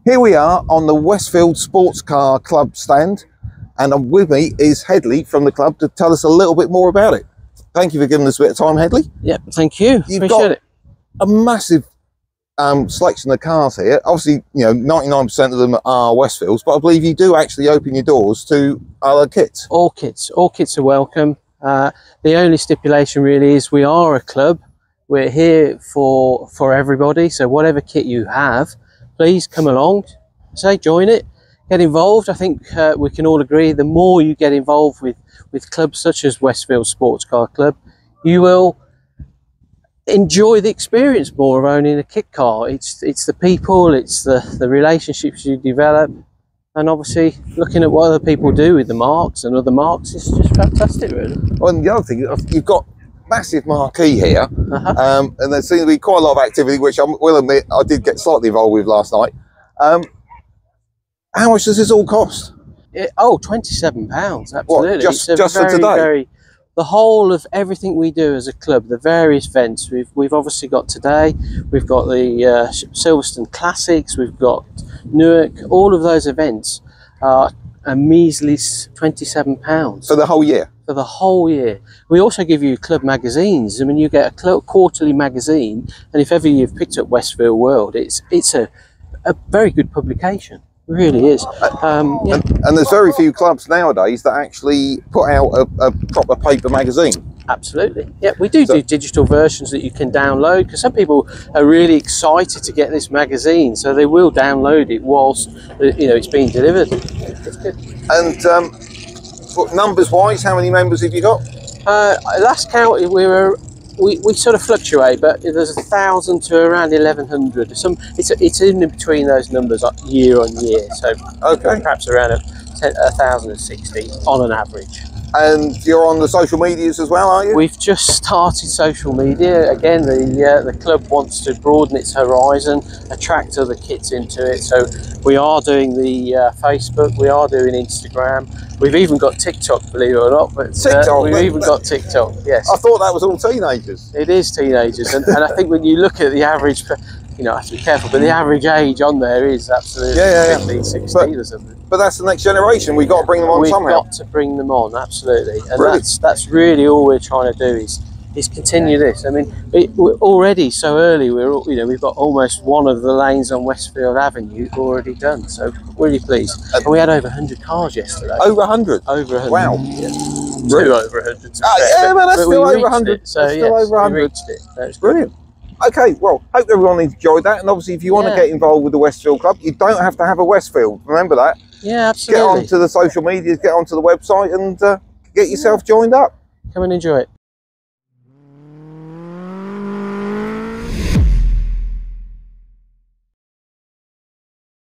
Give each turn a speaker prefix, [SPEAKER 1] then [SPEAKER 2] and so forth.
[SPEAKER 1] Here we are on the Westfield Sports Car Club stand, and with me is Hedley from the club to tell us a little bit more about it. Thank you for giving us a bit of time, Hedley.
[SPEAKER 2] Yep, thank you. Appreciate it.
[SPEAKER 1] A massive selection of cars here. Obviously, you know, 99% of them are Westfields, but I believe you do actually open your doors to other kits.
[SPEAKER 2] All kits are welcome. The only stipulation really is we are a club. We're here for everybody. So whatever kit you have, please come along, join it, get involved. I think we can all agree the more you get involved with clubs such as Westfield Sports Car Club, you will enjoy the experience more of owning a kit car. It's the people, it's the relationships you develop, and obviously looking at what other people do with the marques and other marques is just fantastic, really.
[SPEAKER 1] Well, and the other thing, you've got massive marquee here, and there seems to be quite a lot of activity, which I will admit I did get slightly involved with last night. How much does this all cost?
[SPEAKER 2] £27, absolutely.
[SPEAKER 1] What, just for today?
[SPEAKER 2] The whole of everything we do as a club, the various events we've obviously got today. We've got the Silverstone Classics, we've got Newark. All of those events are a measly £27
[SPEAKER 1] for the whole year.
[SPEAKER 2] For the whole year. We also give you club magazines. I mean, you get a quarterly magazine, and if ever you've picked up Westfield World, it's a very good publication. It really is. Yeah.
[SPEAKER 1] And there's very few clubs nowadays that actually put out a proper paper magazine.
[SPEAKER 2] Absolutely. Yeah, we do digital versions that you can download, because some people are really excited to get this magazine, so they will download it whilst it's being delivered. It's good.
[SPEAKER 1] And numbers wise, how many members have you got?
[SPEAKER 2] Last count we sort of fluctuate, but there's 1,000 to around 1,100. It's in between those numbers year on year, so okay, perhaps around 1,060 on an average.
[SPEAKER 1] And you're on the social medias as well, are you? We've
[SPEAKER 2] just started social media again. The club wants to broaden its horizon, attract other kits into it. So we are doing the Facebook, we are doing Instagram. We've even got TikTok, believe it or not. But we've even got TikTok. Yes.
[SPEAKER 1] I thought that was all teenagers.
[SPEAKER 2] It is teenagers, and I think when you look at the average, I have to be careful, but the average age on there is absolutely 15, 16 or something.
[SPEAKER 1] But that's the next generation. We've got to bring them on somehow.
[SPEAKER 2] We've got to bring them on, absolutely. And that's really all we're trying to do is continue this. I mean, we're already so early. We've got almost one of the lanes on Westfield Avenue already done. So really pleased. And we had over 100 cars yesterday.
[SPEAKER 1] Over 100?
[SPEAKER 2] Over 100.
[SPEAKER 1] Wow.
[SPEAKER 2] Yeah. Two over 100.
[SPEAKER 1] Yeah, but that's still over 100.
[SPEAKER 2] So
[SPEAKER 1] still over 100.
[SPEAKER 2] We reached it. That's
[SPEAKER 1] brilliant. Okay, well, hope everyone enjoyed that. And obviously, if you want to get involved with the Westfield Club, you don't have to have a Westfield. Remember that.
[SPEAKER 2] Yeah, absolutely.
[SPEAKER 1] Get onto the social medias, get onto the website, and get yourself joined up.
[SPEAKER 2] Come and enjoy it.